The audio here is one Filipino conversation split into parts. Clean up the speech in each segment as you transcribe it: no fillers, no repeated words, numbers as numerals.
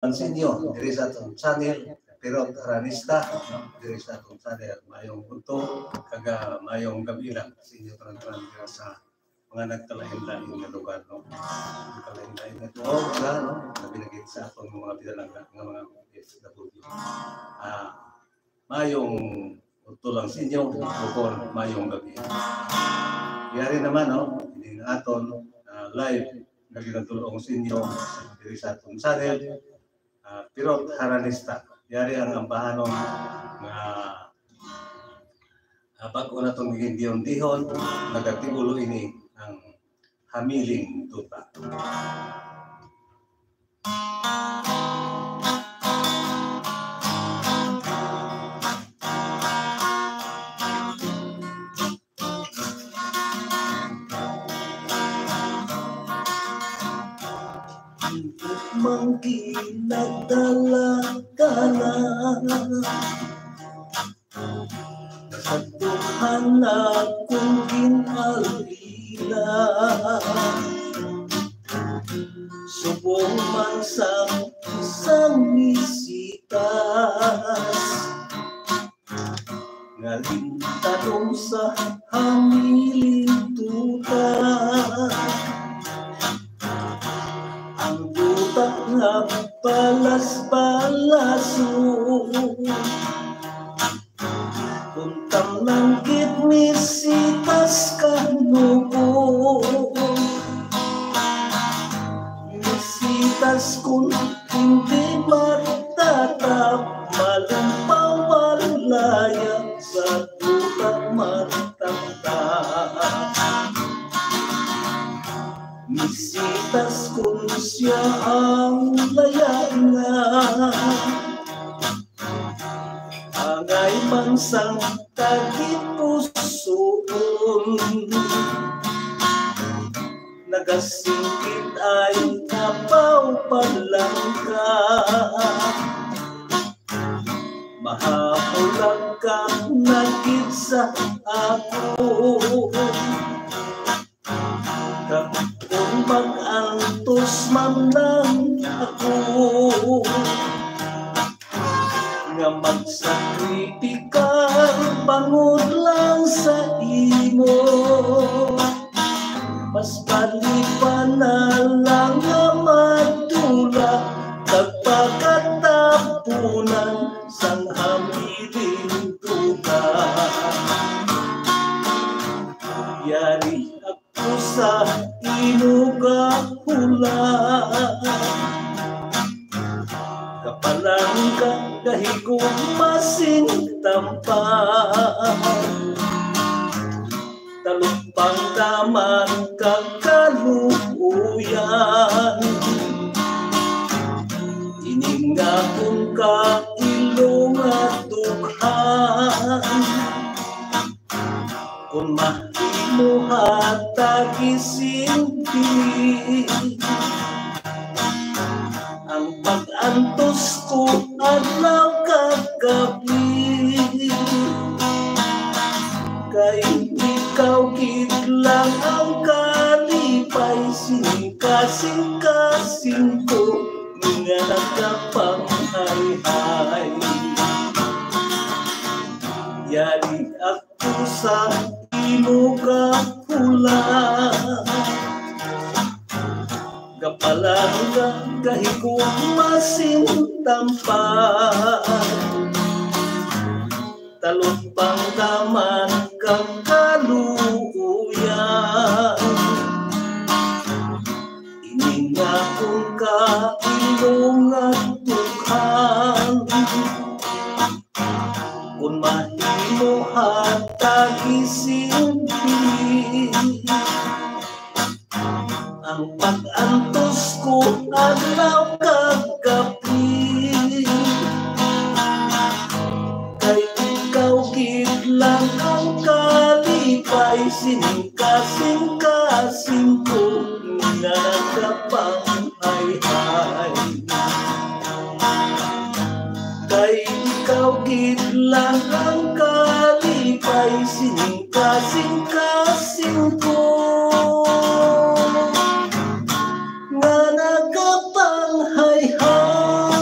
Pansin nyo, diri sa atong channel, pero aranista, diri sa atong channel, mayong punto, kaga mayong gabi lang, sinyo tarang-tarang dira sa mga nagtalain-lain na lugar, no? Nagtalain-lain na tuwag na, no? Nabinagit sa atong mga bidalangga, ng mga FW. Mayong punto lang sinyo, bukon mayong gabi. Yari naman, no? Hindi na aton, live, naginatulong sinyo, diri sa atong channel, pero haranista, yari ang ambahanon nga bago na itong gindihon-dihon, nagatibulo ini ang hamiling tuta. Mangkinagdala ka na sa Tuhan akong ginalila, subong man sa isang misitas, ngaling tanong sa hamiling tuta. Ang butak nga balas-balaso, puntam ng misitas kanubo. Misitas kung hindi matatap, malampaw malaya sa tuta matatap. Misitas kung siya ang layana, angay mansang tagipusoon, nagasingkit ay kapaw palangka, mahapulang ka nagit sa ako. Kung mag-antos man lang ako, nga magsakripikar pangod lang sa imo, mas palipan na lang nga madula tagpagkatapunan sang hamiling tuta. Yari ako sa inuga hula, kapalangga kahigong masing tampang, talumpang daman kakaluuyan, ininga kung kailong at dughan, kung mahimo hatagisinti, ang pag-antos ko adlaw kagabi, kay ikaw gidlang ang kalipay, singka-singka-sing ko nga nagkapanghay-hay. Yari ako sa inuga hula, kapalangga kahigong masing tampang, talumpang daman kakaluuyan, ininga kung kailong at dughan, kung mahimo hatagisinti, ang pag-antos ko adlaw kagabi, kay ikaw gidlang ang kalipay, singka-singka-sing ko nga nagkapanghay-hay. Kay ikaw gidlang ang kalipay, singka-singka-sing ko nga nagkapanghay-hay.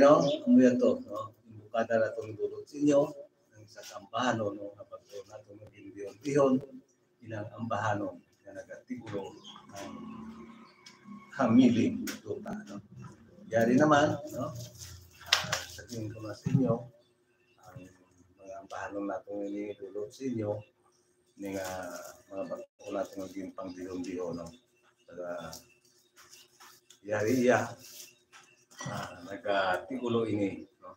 no? Umuyan to, no? Imbukada na itong dulot sa inyo, ng isa sa ambahanon, no? Kapag ito na itong maging diyon-diyon, ilang ambahanon na nagatigulo ng hamiling tuta, no? Yari naman, no? Sabihin ko na sa inyo, ang mga ambahanon natin inidulot sa inyo, ng mga bago natin maging pang diyon-diyon, no? Para yari iya, nagtigulo ini, no?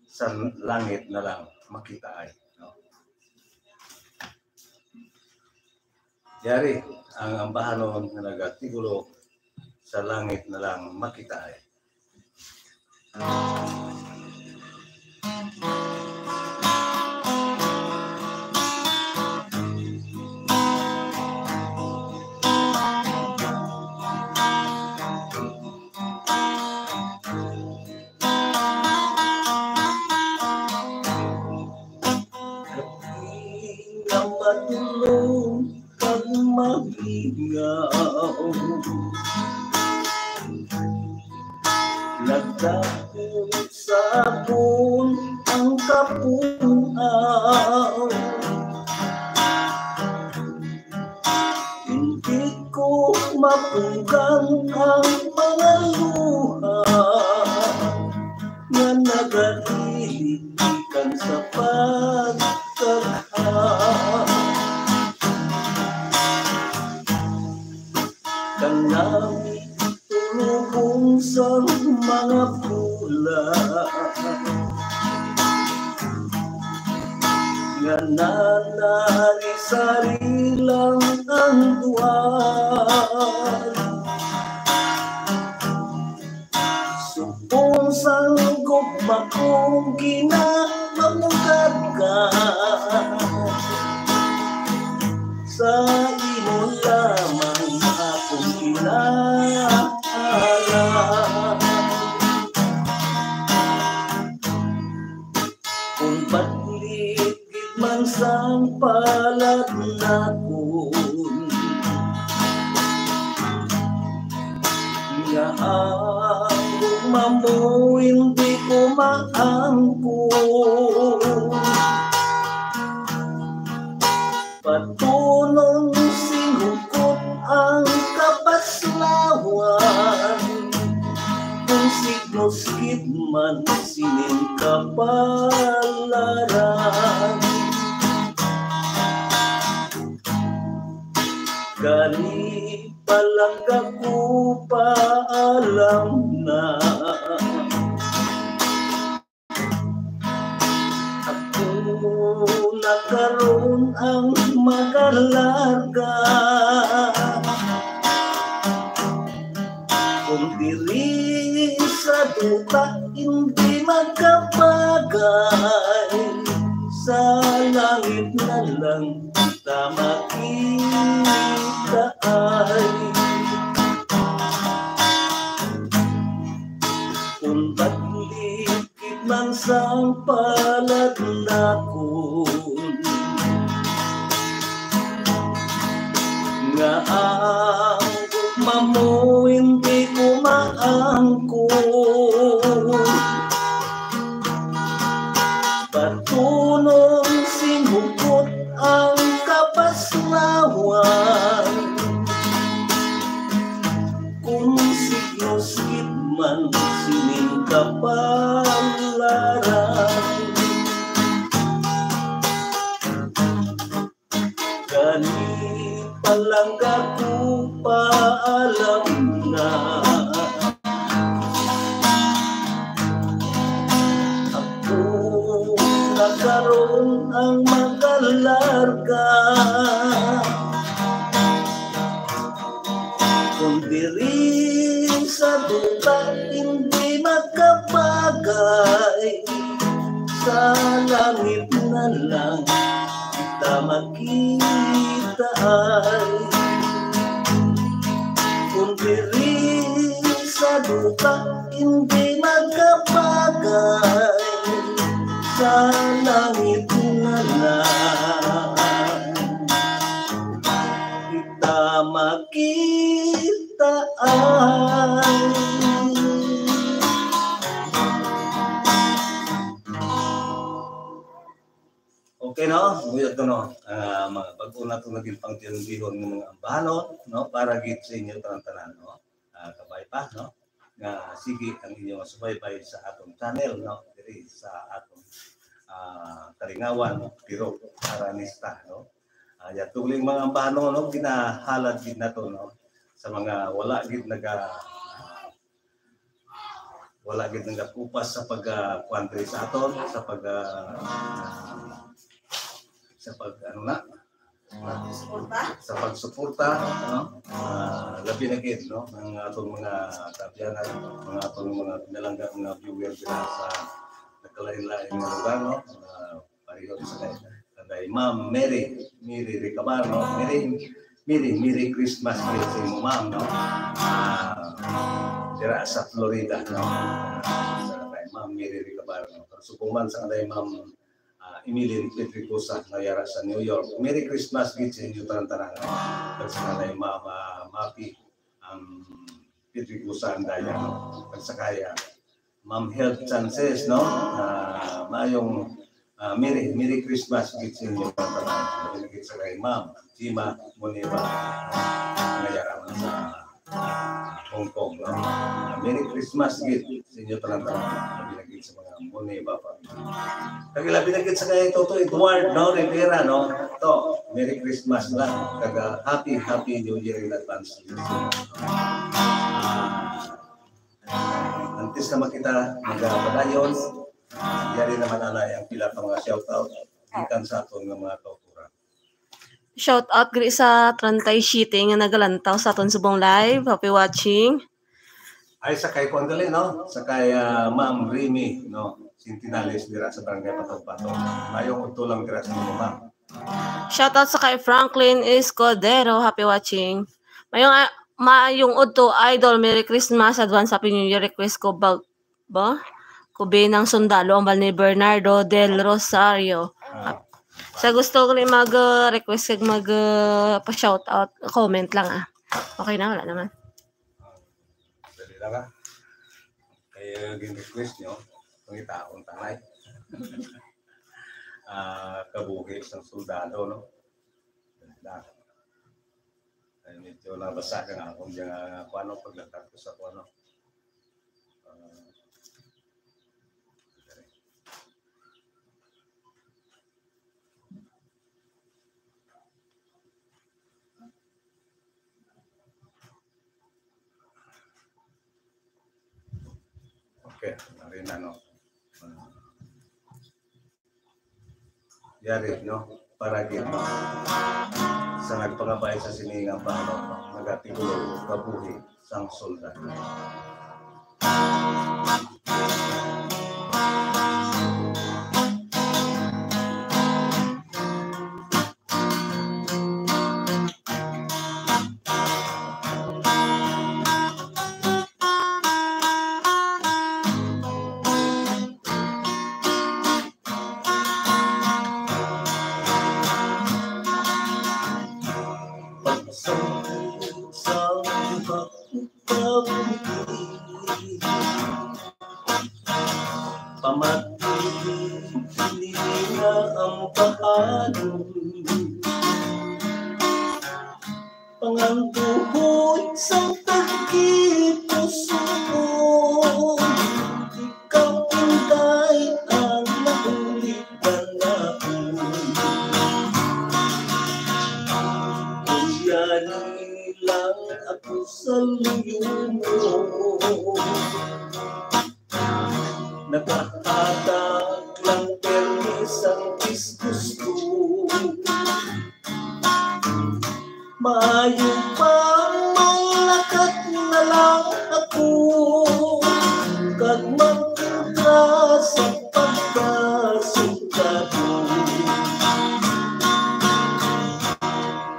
Sa langit na lang makita ay, no? Yari ang ambahanon na nagtigulo sa langit na lang makita ay. Matulong pag mahingaw, nagdakot sa akin ang kapunaw. Hindi ko mapunggan ang mga luha na nag-iilikan sa pagkakha. Kanami tulubong sa mga pula nga nanari-sari lang ang duwan. Supong sanggup makong ginamamugad ka sa imo lamang akong kinaalam. Kung patligid man sang palad nakon, nga ang mamo hindi ko maangkon. Patunong sinukot ang kapaslawan, kung signos-gid man sining kapalaran. Gani palang ako paalam na nagkaroon ang magalarga. Kung diri sa duta hindi magkabagay, sa langit na lang kita makita ay. Kung patligid man sang palad nakon, nga ang gugma mo hindi ko maangkon. Patunong sinukot ang kapaslawan, kung signos-gid man sining kapalaran. Gani palang ako paalam na ako nagkaroon ang magalarga. Kung diri sa duta hindi magkabagay, sa langit na lang kita makita ay. Kung diri sa duta hindi magkabagay, sa langit na lang kita makita ay. Okay, no? Nguyot ko, no? Mga bago na ito naging pangtiyong-bihon ng mga ambahanon, no? Para git sa inyo tanan-tanan, no? Kabay pa, no? Nga sige ang inyong subaybay sa atong channel, no? Diri sa atong Kalingawan, pero Aranista, no? Tuling mga ambahanon, no? Ginahalad gid na to, no? Sa mga wala gid wala gid nagakupas sa pag-country sa aton, sa pag sa pagsuporta, no? Labi na gid, no? Ang atong mga kabyanan, mga atong mga pinalangga, mga viewers dira sa nagkalain-lain nga lugar, no? Pareho sa kay Ma'am Mary Ricabar, no? Merry Christmas sa imo, ma'am, no? Dira sa Florida, no? Sa kay Ma'am Mary Ricabar, no? Sukuman sa kanay Ma'am Emilien Petricosa na yara sa New York. Merry Christmas gid sa inyo tanan-tanan. Sa kanay Ma'am Mapi Petricosa ang daya, no? Sa kaya Ma'am Health Chances, no? Mayong Merry Christmas gid sa inyo tanan-tanan. Gid sa kay Ma'am Jima Moneva na yara sa Hong Kong, no? Merry Christmas gid sa inyo tanan-tanan. Labi sa mga Moneva pa. Labi na gid sa kay Toto Eduard, no? Rivera, no? To, Merry Christmas lang. Happy New Year in advance. Antes na makita magpadayon, yari naman alay ang pila ng mga shoutout gikan sa aton nga mga kauturan. Shout out gri sa Trantay City nga nagalantaw sa aton subong live. Happy watching. Ay sa kay Kondali, no? Sa kay Ma'am Remy, no? Sintinales dira sa Barangay Patong-Patong. Mayong utulang dira sa mga ma'am. Shout out sa kay Franklin Escudero. Happy watching. Mayong udto idol, Merry Christmas, advance Happy New Year request ko ba? Kubi ng sundalo ang ni Bernardo del Rosario. Sa gusto ko rin mag-request pa-shoutout, comment lang Okay na, wala naman. Dali lang Kaya gin-request nyo, pangitaon tanay. Kabuhi ng soldado, no? Ay, medyo nabasa ka nga kung yung kuano paglatag ko sa kuano. Okay, narin na, no? Yari, no? Para gid, no? Sa nagpangabay sa siningang paano, no? Nagatigulo, kabuhi, sang soldado. Pangantuhoy sa tagipuso ko, ikaw intay ang naulitan na Kunyari lang ako sa luyo mo, nakahatak lang permis ang gusto. Mayong pang malakat na lang ako, kag magpunta sa pagkasugado.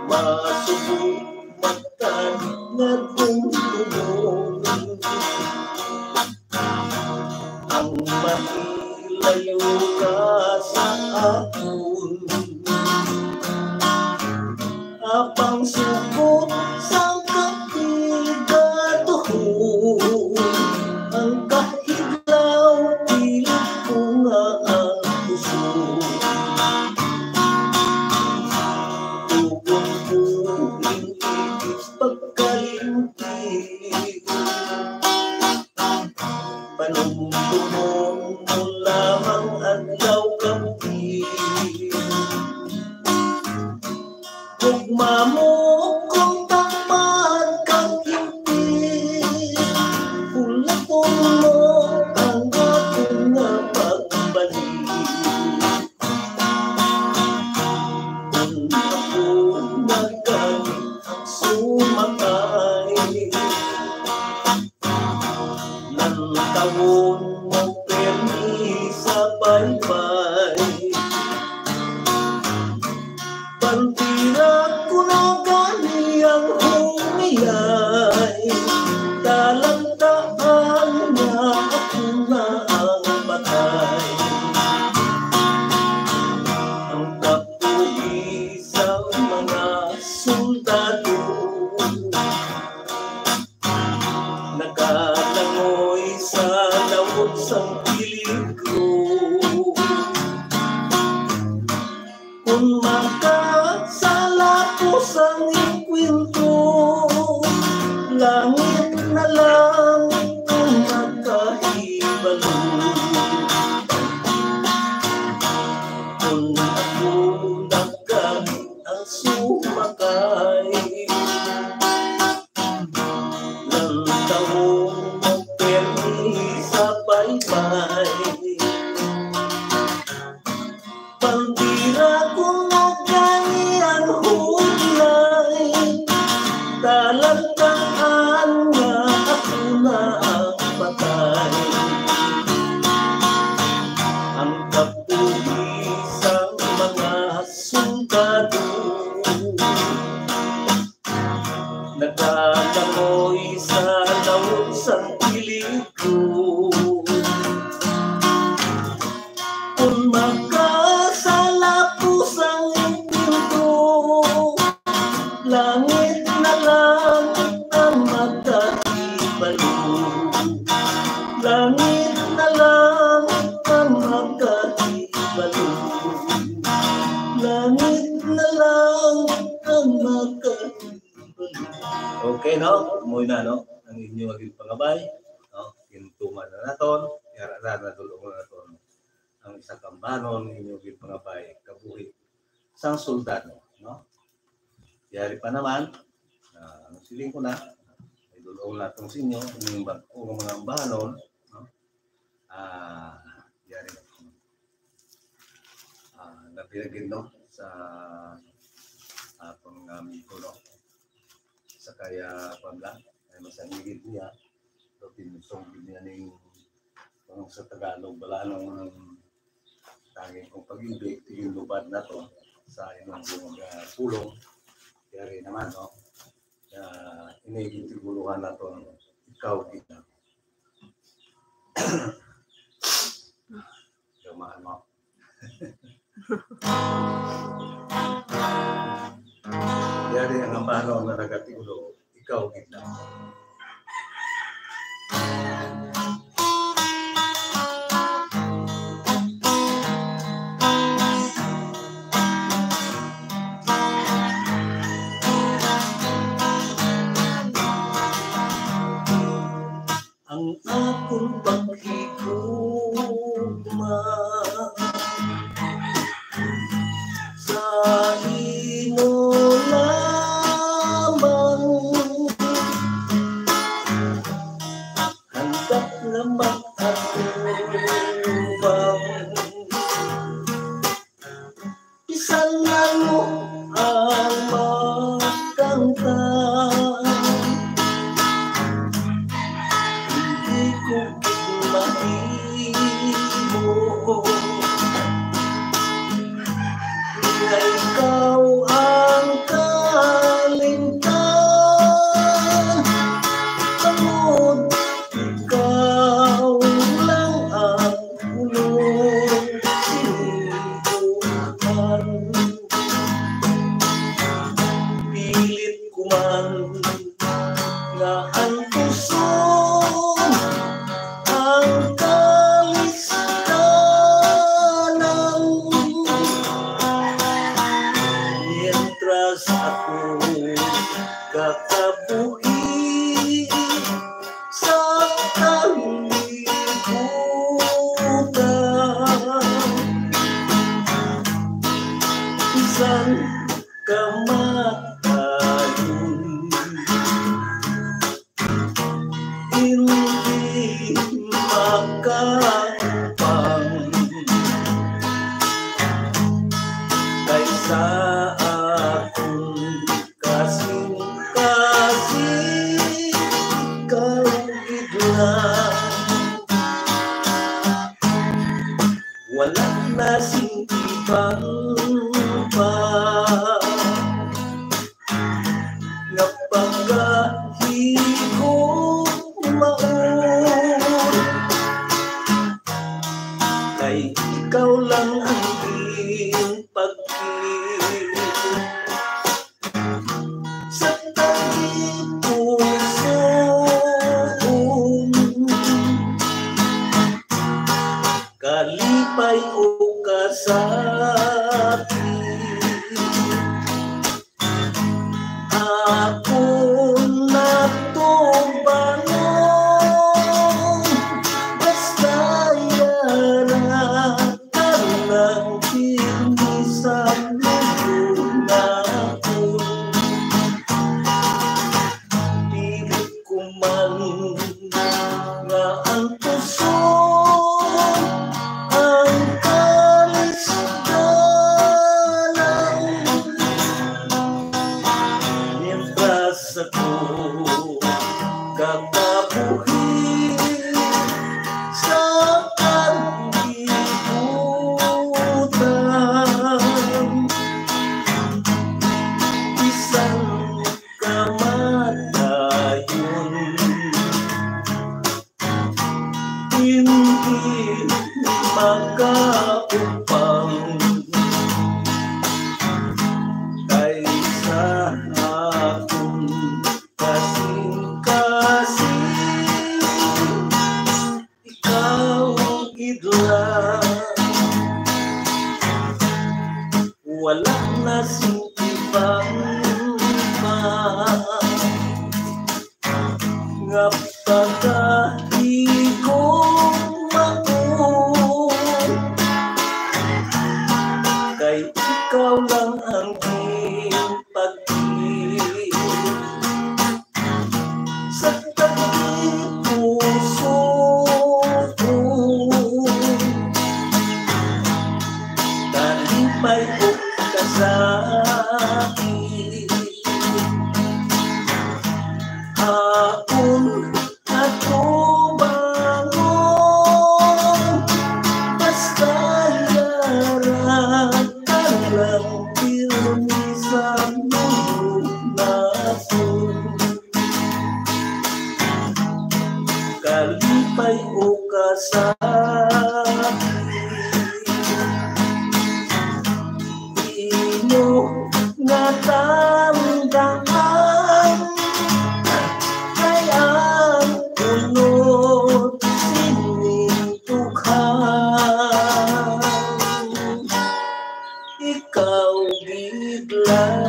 Masubok magkalit na tumulong, ang mahilayo ka sa akin. Apang suko sa kapigatuho, ang kahiglaw pilit ko nga sundalo, nakalangoy sa lawot sang piligro. Kung makasala ko sang ikwento, langit na lang ang makahibalo. Kung ako nagkamit ang sumakay ng taong magpermi sa baybay, pambira kung ganyan hulay, talantaan nga ako na ang patay. Ang kapulisang mga sundalo, nagkalangoy sa lawot sang piligro. Kung makasala ko sang pinto, langit na lang ang magkahibalo. Langit na lang ang magkahibalo. Langit na lang ang magkahibalo. Okay, no? Muna, no? Ang inyo maging pangabay, no? Kintuman na naton, yara na natulong na naton. Ang isa kambanon, inyo maging pangabay, kabuhi, sang soldado, no? Yari pa naman, ang siling ko na, ay dulong natong sinyo, inyong mga ambanon, no? Yari na. Napilagin, no? Sa atong amigo, no? Sa kaya pamla, ay masanigid niya, so pinusong niya ng sa Tagalog, wala nang tanging kong pag-ibig, tingin lubad na to sa inyong mga pulong. Kaya rin naman, no? Iniging tiguluhan na to, ikaw kita. Gamaan mo. Kaya rin ang amano na nagatigulo, ikaw kita. Ang akong paghigugma sa ino lamang, handak na mag-atubang, isang lalo ang magkanta. Ikaw ang kalimtan, pagod, ikaw lang ang ulong sinubukan. Pilit ko man nga ang puso ang kaliskanan, mientras ako kakabuhi sa kalibutan. Isan kamatayon, hindi makapang, kaysa akong kasing-kasing sa tanging puso kalipay o kasapi ako natubangon basta yara ka lang pinisan na ako pilit ko man nga ang puso ang kalisgalan mientras ako kakabuhi sa kanlibutan isang kamatayon hindi makaupang kaysa akong kasing-kasing ikaw ang idla wala na ibang iba nga pagkahigong mao kay ikaw lang ang pag-ibig sa tanging puso kalipay o kasapi akong natubangon basta yara ka lang pirmisan nasun kalipay o kasapi ino nga tandaan kay ang unod sining dughan ikaw biglang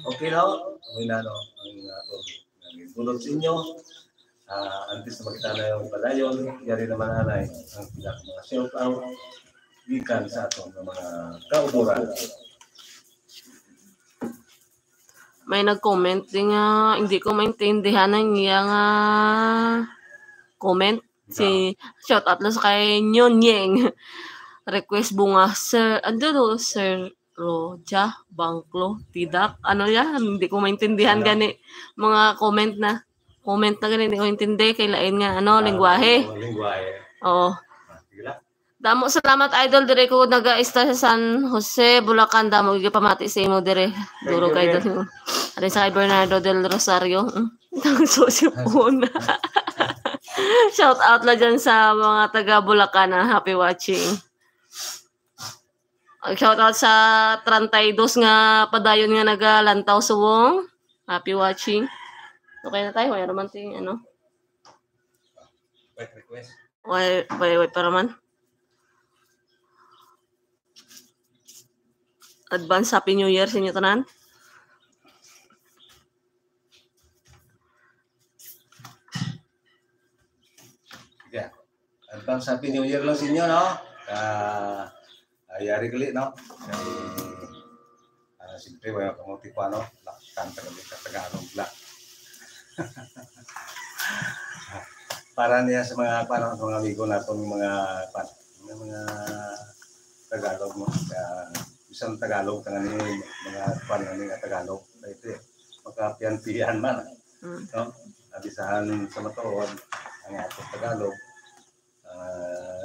okay na okay na no ang tulog sa inyo antes na magtala yung padayon yari naman anay ang mga shout out gikan sa atong mga kauboran. May nag-comment din nga, hindi ko maintindihan ang iyang comment. Si shout out lang sa kay Nyonyeng. Request bunga, Sir, Sir Roja, Bangklo, Tidak. Ano yan? Hindi ko maintindihan gani. Mga comment na gani, hindi ko intindi. Kay lain nga, lingwahe. Lingwahe. Oo. Damo salamat idol dire ko naga-ista sa San Jose, Bulacan. Damo gipamati sa imo dire. Duro kay idol. Ari sa kay Bernardo del Rosario. Tang sosipon. Shout out la dyan sa mga taga Bulacan na happy watching. Shout out sa 32 nga padayon nga nagalantaw suwong. Happy watching. Okay na tayo, may naman ting Wait request. Wait para man. Advance Happy New Year sa inyo tanan. Yeah. Advance Happy New Year lang sa inyo, no? Ayari kali, no? Siyempre, wala kamuti pa, no? Kanta kami sa Tagalog lang. Para niya sa mga parang mga amigo natin, mga Tagalog mo. Isang Tagalog tangan ni mga parang nga Tagalog. Ito makapian-pian man. No? Abisahan sa matuod ang atong Tagalog.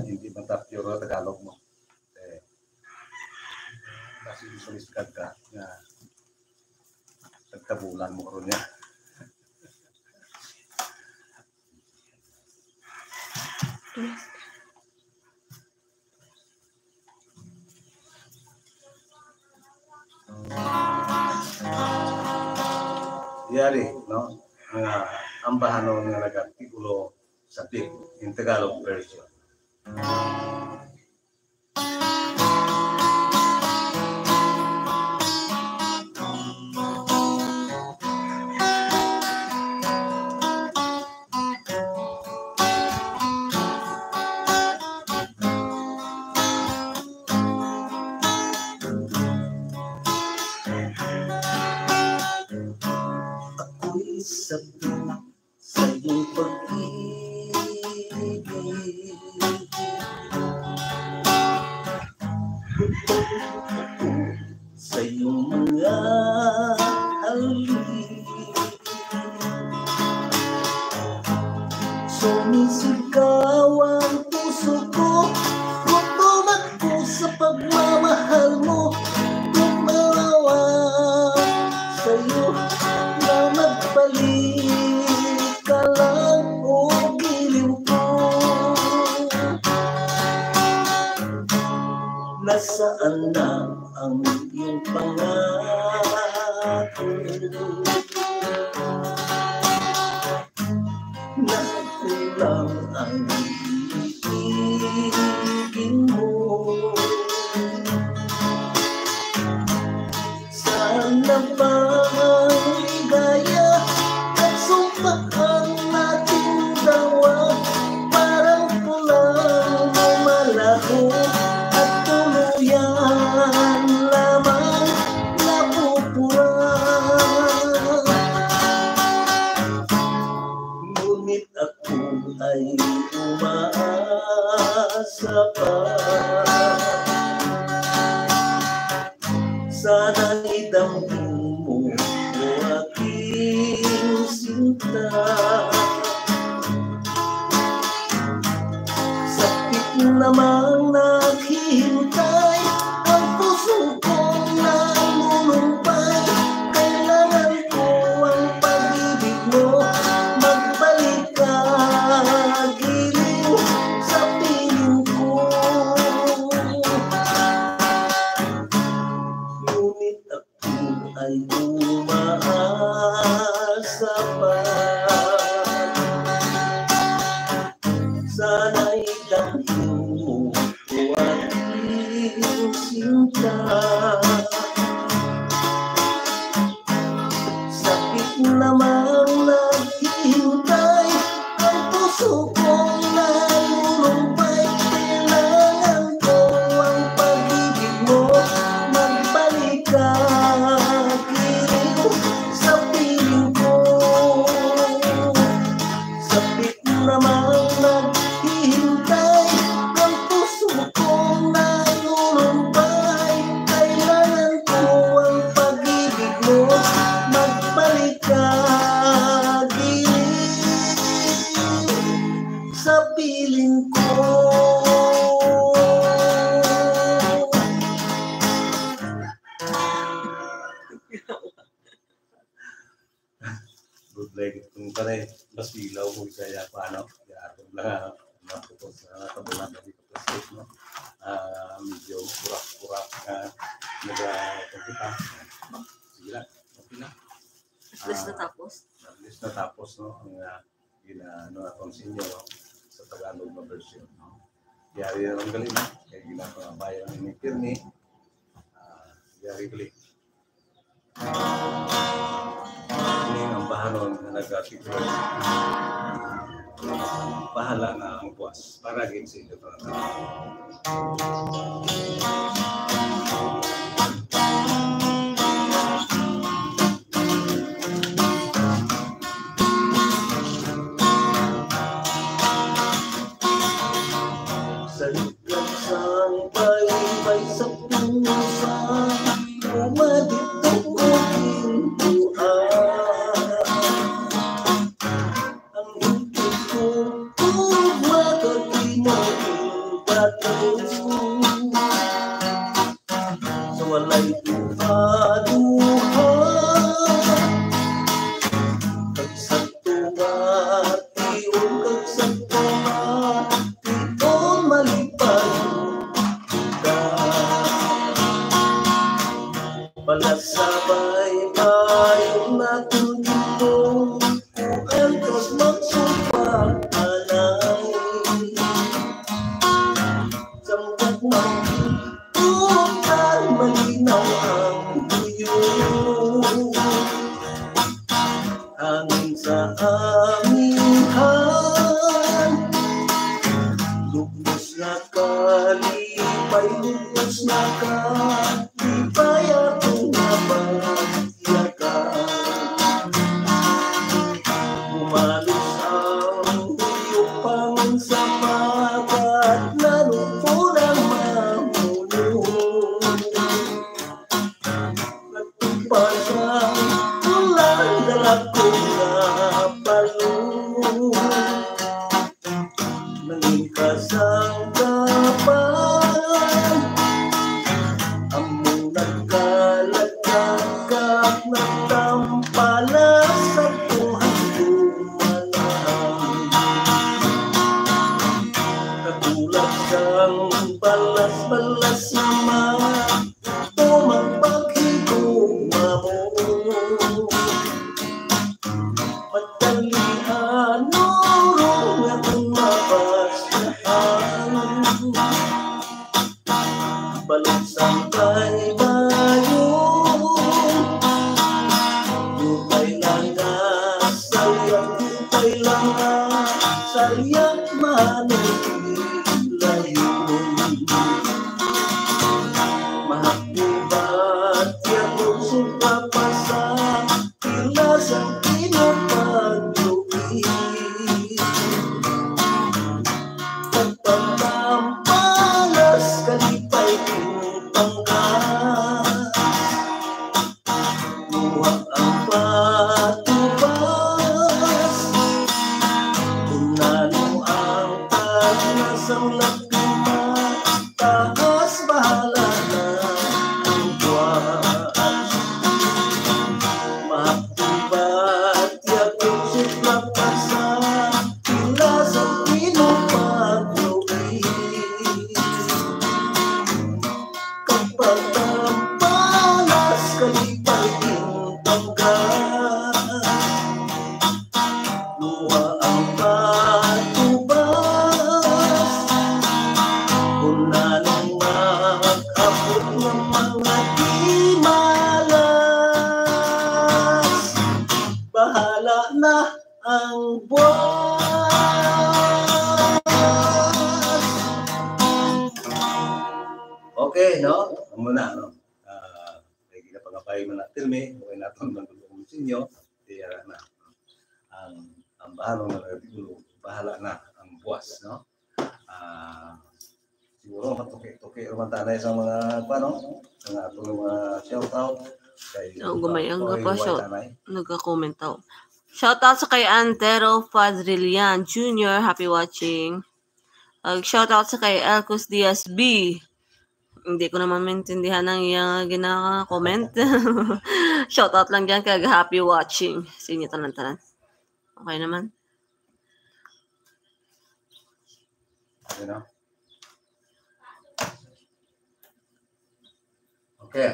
Hindi man pure Tagalog mo. Kasi isuliskad ka na tagtabulan mo ron niya. Yari, no? Ang bahano ng nag-artikulo sa PIC in Tagalog version. Ako'y sabi sa iyong pag-ibig, gutom ako sa iyong mga halik. Sumisigaw ang puso ko, gutom ako sa pagmamahal mo. Gumalawa sa iyo na magbalik ka lang o giling ko. Nasaan na ang iyong pangako? Nakulang ang ibigin mo. Sana bang ligaya at sumpaan nating dalawa, parang pulang lumalaho at tuluyan lamang napupura. Ngunit ako ay umaasa pa, sana'y damhin mo o aking sinta. Sakit namang naghihintay ang puso kong nangulumpay. Kailangan ko ang pag-ibig mo, magbalik ka giliw sa piling ko. Ngunit ako ay umaasa pa, sana'y damhin mo o aking sinta. Sakit namang naghihintay ang puso kong nangulumpay. Kailangan ko ang pag-ibig mo, magbalik ka giliw sa piling ko. Sakit namang naghihintay ang puso kong nangulumpay. Kailangan ko ang pag-ibig mo, magbalik ka giliw sa piling ko. Good like itong kanay, mas ilaw kung kaya paano. Kaya atong lang mapupos na tabunan na dito plastic, no? Medyo kurak-kurak na nag-pagkita. Sige lang, okay na. At least natapos. At least natapos, no? Ang ginaano atong sinyo, no? Sa Tagalog na version, no? Yari na lang galing, no? Kaya ginapangabaya ng Pirni. Yari galing. Ini ang bahanon na nag-artikulo. Bahala na ang buwas. Para gin sa inyo. Sa likang sampay-pay sa pusa, umadito o pintuan. Ang hintay ko kung makatinig datos ko, sa walay tumaduhan. Kagsagtumati o kagsagtumati o malipayon ka. Palasabay-bayon natin ka, di ba'y akong napagyakan. Umalis ang iyong sa magat, nalupo ng mamulong. Nagtumpas ang ulan, dala ko na palong. Nanging kasangkapan, among nagkalagkakak, nagtampalas sa buhay kumanang. Katulad sang balas-balas naman, tumagpaghigugma mo. Matalian nurong akong mapasyahan, balik sampai bayo. Lupay lang na sayang, lupay lang na sayang manilayon. Mahakibat yung sumapasa, tilas ang pinapaglubi. Pagpagtampalas, kalipay pinupanggas. Luha ang patubas, kung nano ang tagnasang lagima, taas bahala na ang buwas. Mahakibat yung sumapasa, tilas ang pinupaglubi. Kapag tampalas, kalipay pinupanggas. Luha ang patubas, kung nanong mag-abot ng mga di malas, bahala na ang buwas. Okay, no? Muna, no? Lagi ka pangapay mo na tirme, okay na itong nagulong sa inyo, tiyara na. Ang bahalong na nagulong, bahala na ang buwas, no? Siguro matuki-tuki naman tanay sa mga paano, sa mga atong mga shoutout. Gumayang nga pa siya. Nagka-comment daw. Shoutout sa kay Antero Fadrilian Jr. Happy watching. Shoutout sa kay Elcus Diaz B. Hindi ko naman maintindihan ang iyang ginaka-comment. Shoutout lang dyan kay happy watching. Sinyo tanan-tanan. Okay naman. You know? Okay.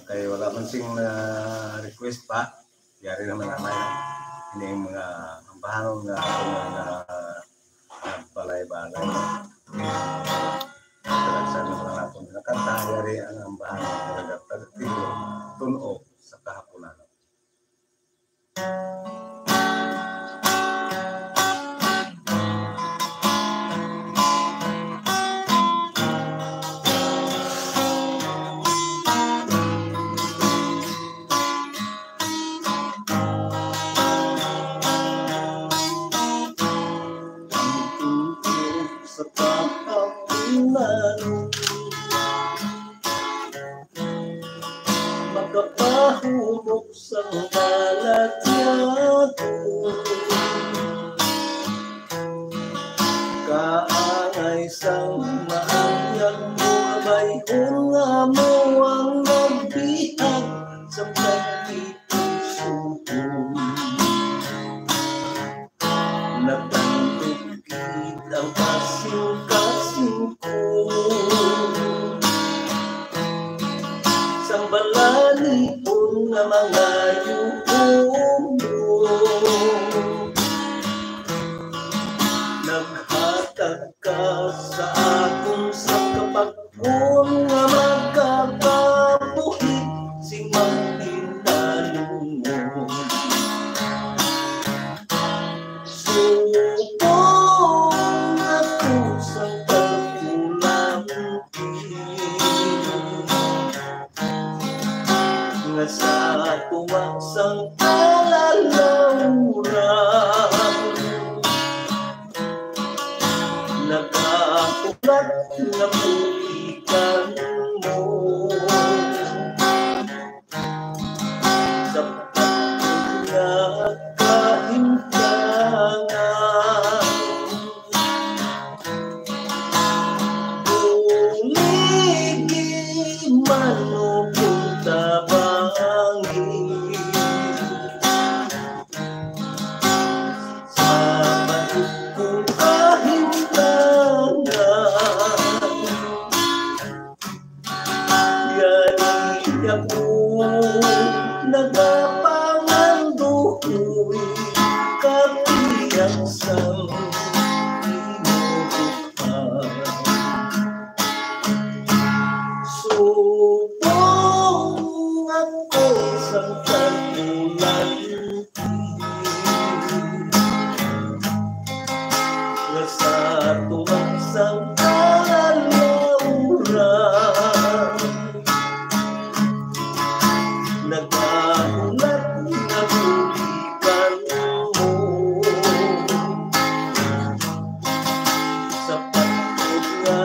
Kaya wala man sing request pa. Yari naman naman. Hindi yung mga ambahanong na palay-balay. Talagsan na mga natong nakanta. Yari ang ambahanong na nagtagtilo tunog sa kahaponan. Sa kahaponan, magkapahulog sa balatyago, kaangay sang maanyag mo, abay nga mo ang nagbiag sa pagkipusugong. Nagtantugid ang kasing-kasing ko, sang balanipon nga mga yuhong mo. Naghatag ka sa akong sa kapagpon nga magkakabuhit sing magtinanong mo. Supong ako sa pagkulampi, na sa tumaksang kalalauran. Nag-aulat na pulikan mo sa pagkakot kahintangan. Buligi manupunta bangin sa bait kong kahintangan. Yari ako nagapangandukoy kapiyang sa inuupan. Subong ako sa kagulan na sa tumaksang kalalauran. Nag-aulat na bulikan mo sa pagkakot nga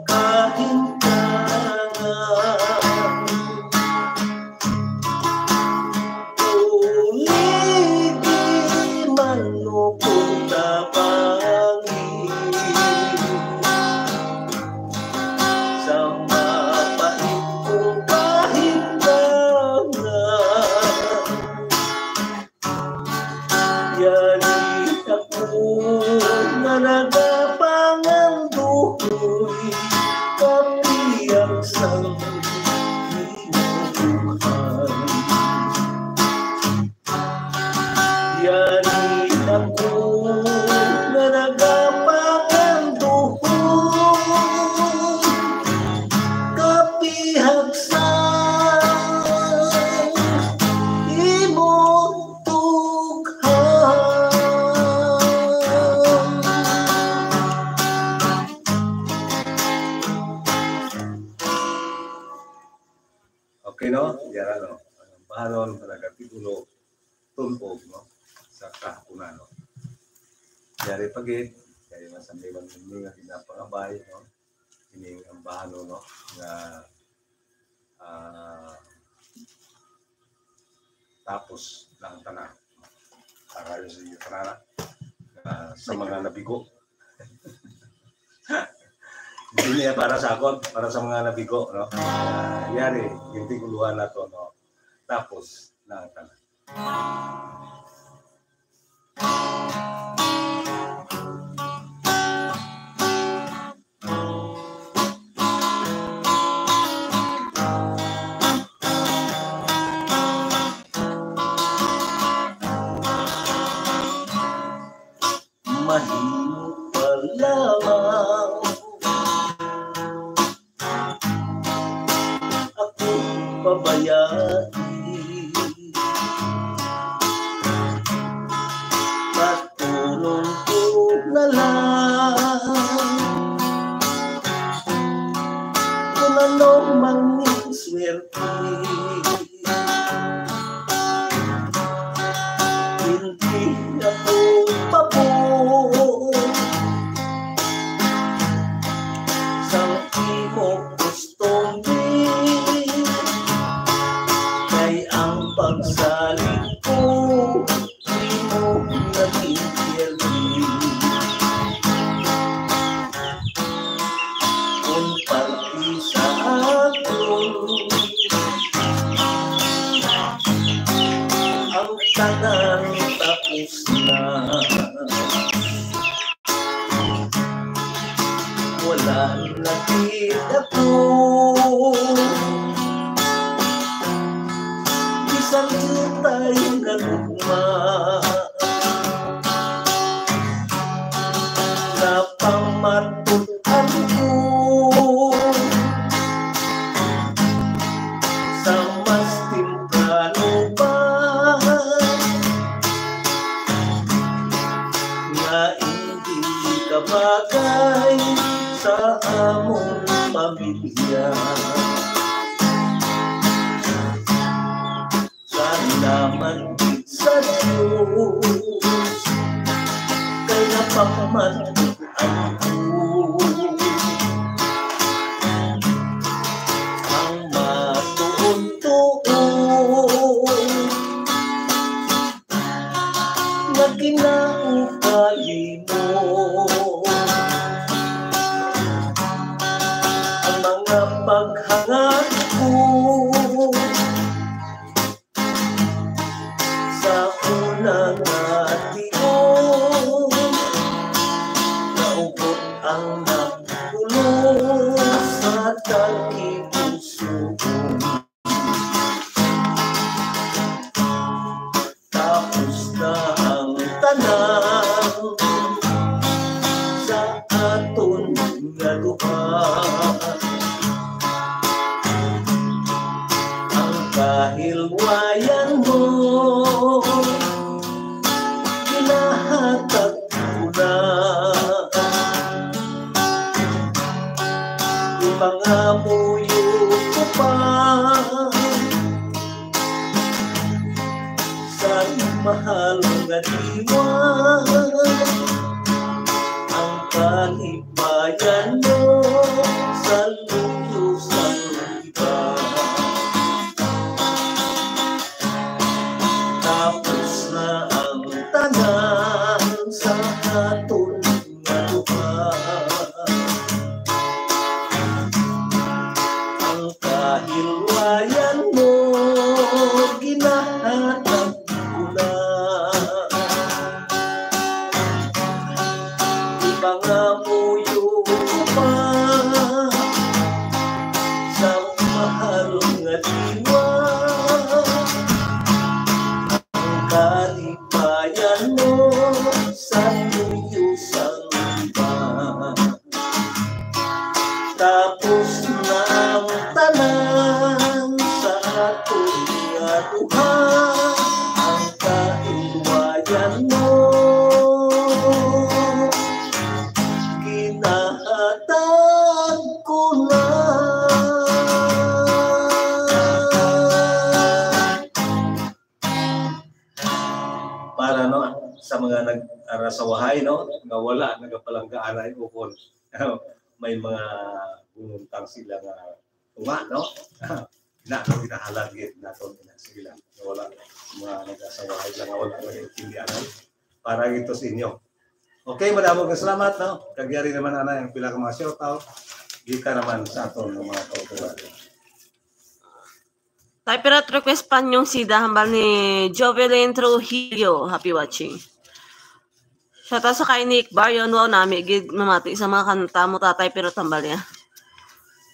kahintangan. Uligi manupunta bangin sa mapait kong kahintangan. Yari ako nga nagapangandukoy kapiyang sa inuupan. Yari ako nga nagapangandukoy kapihag sa imong tughan. Okay, no? Yan, no? Ang bahanon, nagkatitulo, tuntog, no? Sa kahapunan, no? Yari pagit, kaya masamliman hindi nga pinapangabay, no? Ini ang bahanon, no? Na tapos ng tanan. Para sa iyo, tanan, sa mga nabigo. Hindi niya para sa akon, para sa mga nabigo, no? Yari, yung tiguluhan na to, no? Tapos ng tanan. Mahimo pa lamang ako pabayai, patulong ko na lang kung ano mang swerte. Hindi ako pabor sa imo gustong din, kay ang pagsalig ko imo naging pierdin. Kung pati sa akin usugon. Tapos na ang tanan sa aton nga duha. Ang kahilwayan mo ginahatag ko na. Ipangamuyo ko pa sa mahal nga diwa. Ang kalipayan mo sa luyos ng iba. Tapos na ang tanan sa aton nga duha. Ang kahilwayan mo ginahatag ko na. Ipangamuyo ko pa sa mahal nga diwa. Ang kalipayan mo sa luyos ang iba. Tapos na ang tanan sa aton nga duha. Ang kahilwayan mo ginahatag ko na. Para no sa mga nag-arasawahay no nga wala nagapalanggaan ay ukon. May mga bumuntang sila nga tunga no. Na ginahalagit naton sila. Wala mga nag-asawahay lang wala nag-intindihan para ito sa inyo. Okay, madamog na salamat no. Kagyari naman ana yung pila ka mga shoutout. Gika naman sa aton ng mga kautugan. Type at request pa yung sida hambal ni Jovelyn Trujillo. Happy watching. Shoutout sa kay Nick Baryon. Wow, nami gid mamati sa mga kanta mo tatay pero tambal niya.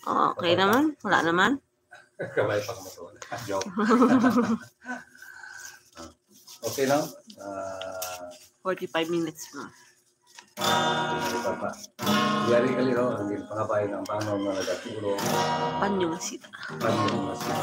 Okay naman. Wala naman. Kamay pang mo. Joke. Okay no? 45 minutes na. Papa. Yari kali no, ang pangapay ng pangong na nagaturo. Panyong sida. Panyong sida.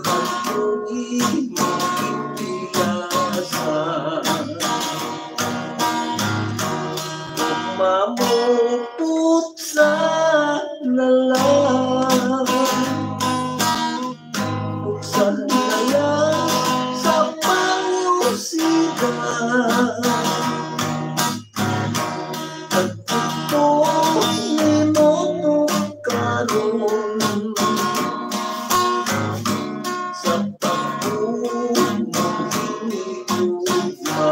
pag-uwi mo ipilasan. Mamupot sa nalang, buksan na lang sa pangusida. Pagkito minuto karon sa pag-umong hinigugma.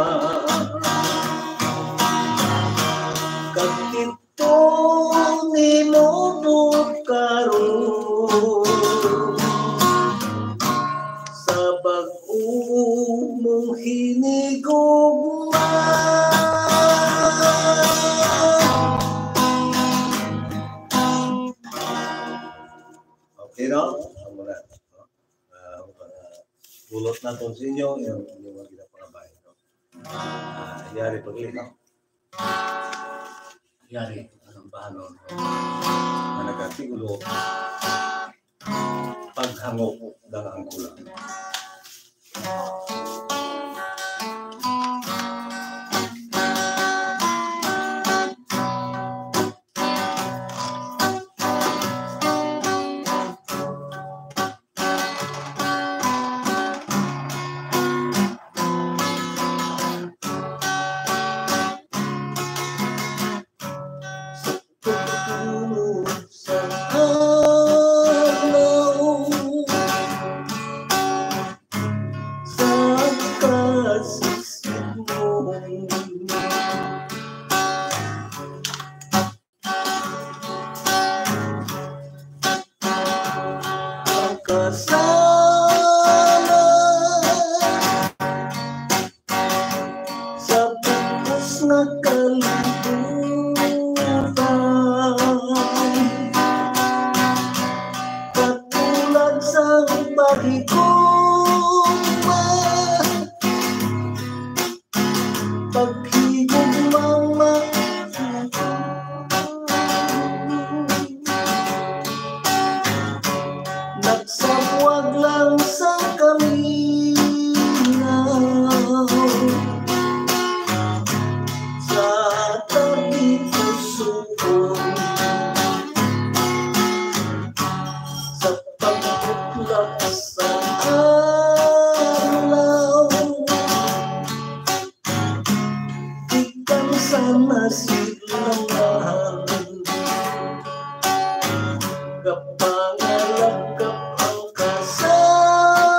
Pagkito minuto karon sa pag-umong hinigugma. Okay, no? Ang muna. Bulot na ito sa inyo, yung mga ginapangabay. Yari pag-ilit, no? Yari, anong bahano na nagkatigulo, paghangok ng ang kulang. Sa araw, sa kasisip mo, kasama sa pupos na kalibutan. Katulad sa paghigugma, paghigugma, nagsabwag lang sa kaminaw, sa tabi pusoon, sa pagbuklak sa araw, ikang sana silangan, kapangalagap ang kasama.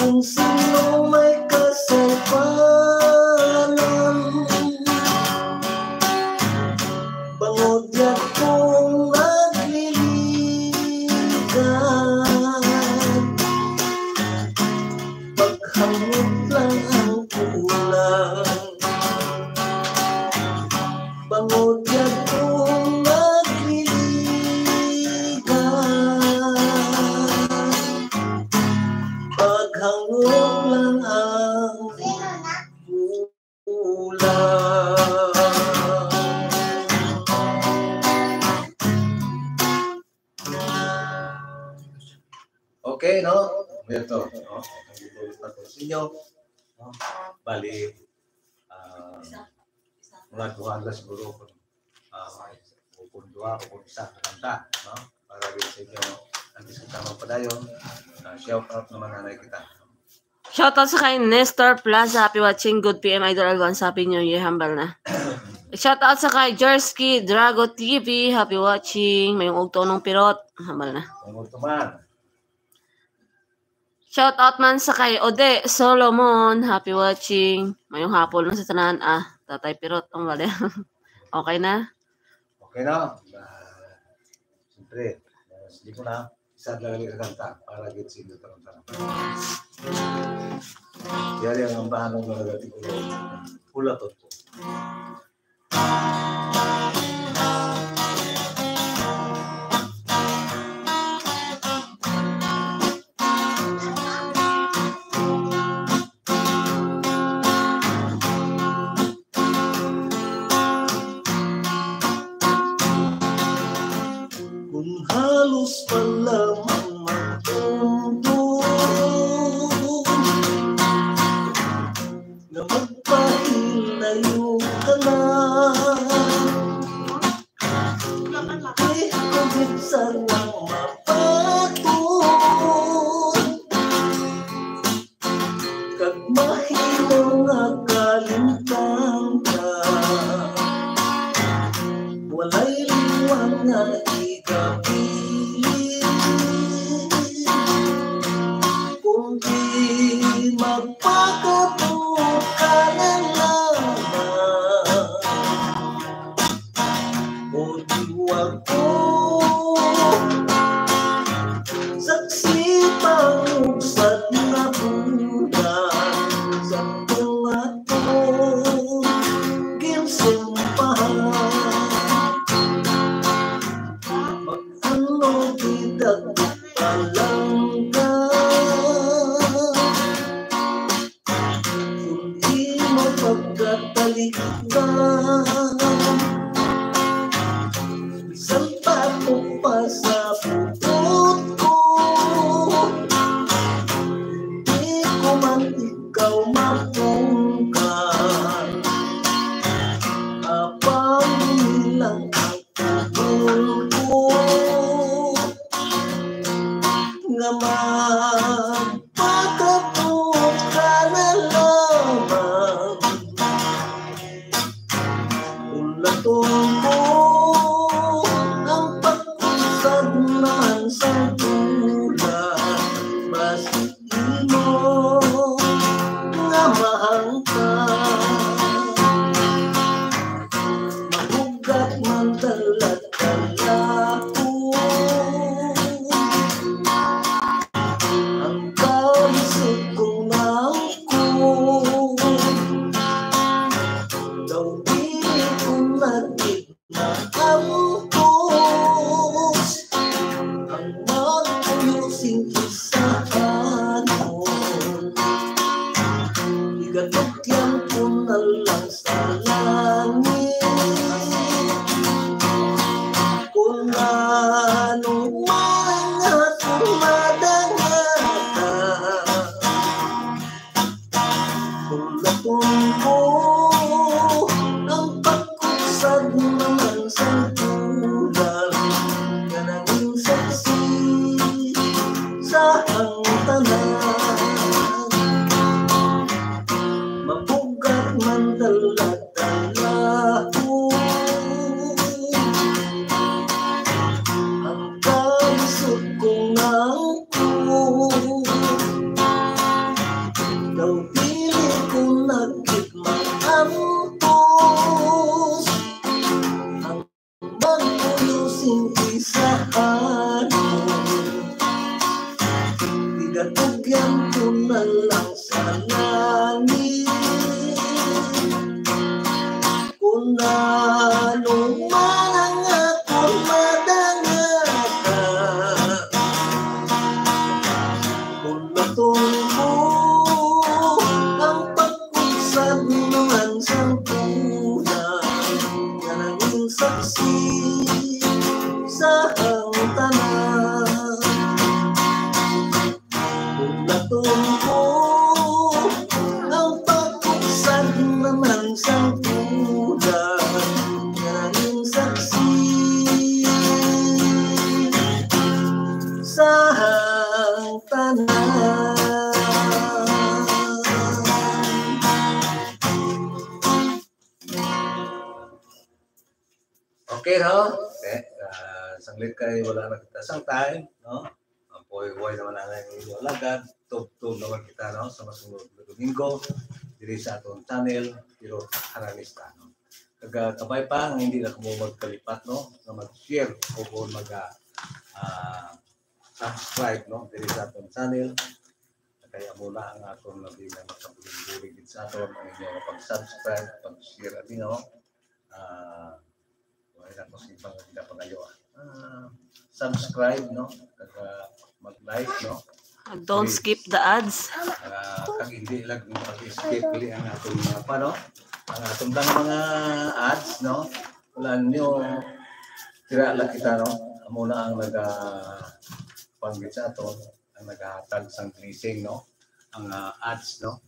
kung sino may kasalanan. Bangod yan kung nagliligan, paghamot lang ang kulang. Bangod yan kung nagliligan, paghamot lang ang kulang. Okay, no? Ito, no? Ang na to sa inyo. No? Bali, mga 200 siguro kung dua o kung isa kanta, no? Para rin sa inyo, antis kita magpadayon. Shout out naman nanay kita. Shoutout sa kay Nestor Plaza. Happy watching. Good PM Idol Alvance. Happy New Year. Hambal na. Shoutout sa kay Jersky Drago TV. Happy watching. Mayong ugto ng pirot. Hambal na. Ang tuman. Shoutout man sa kay Ode Solomon. Happy watching. Mayong hapon na sa tanan. Tatay pirot. Ang bali. Okay na? Okay na. Siyempre, hindi ko na isa lang kanta para get sino ito ng tanong. Kaya ang bahanong mga gati ko pula to po. Kung halos palamang magtundo na magpahilayo ka na, di ko bitsan ang mapatun kag mahimo nga kalintang ka, walay liwang nga ikapili kung di magpakatulog ka na lamang o diwag ko saksi pangugsat na bulan sa tungatong ginsumpahan. Ano bidag palangga kung di mo pagkatalikdan, bisan pa mo pa sa putot ko, di ko man ikaw mapungkan, apang nilang ang pagul ko nga magpakatulog ka na lamang Igatugyan ko na lang sa langit kung anong man ang akong madangata. Kung natumbo ang pagkusad naman sa tunay na naging saksi sa hangtanan. Kung natumbo ang pagkusad naman sa tunay na naging saksi sa hangtanan. Okay, no? Okay. Sanglit kayo, wala na kita sang time, no? Ang buhay naman ang inyong alagad. Tub-tub naman kita, no? Sa masunod na Domingo, diri sa atong channel, pero Haranista, no? Kagabay pa, hindi na kamo magkalipat, no? Na mag-share o kung mag-subscribe, no? Diri sa atong channel. Kaya muna ang atong nabi na makabulig-bulig sa atong ang inyong pag-subscribe, pag-share, no? Ako si Bang tidak pagayo. Subscribe, no? Mag-like, no? Don't skip the ads. Kag hindi lang pag-skip li ang atong mga no? Ang atong mga ads, no? Wala nyo tira lang kita, no? Amo na ang panggit sa ato, ang naghahatag sang blessing, no? Ang ads, no?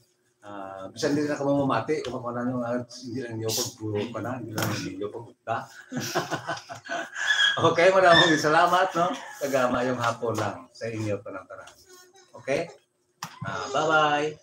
Bisan hindi na ka mamamati kung ano yung ads, hindi lang nyo pagpuro ka na, hindi lang nyo pagpunta. Okay, maraming salamat, no? Kagama yung hapon lang sa inyo panang-tarang. Okay? Bye-bye!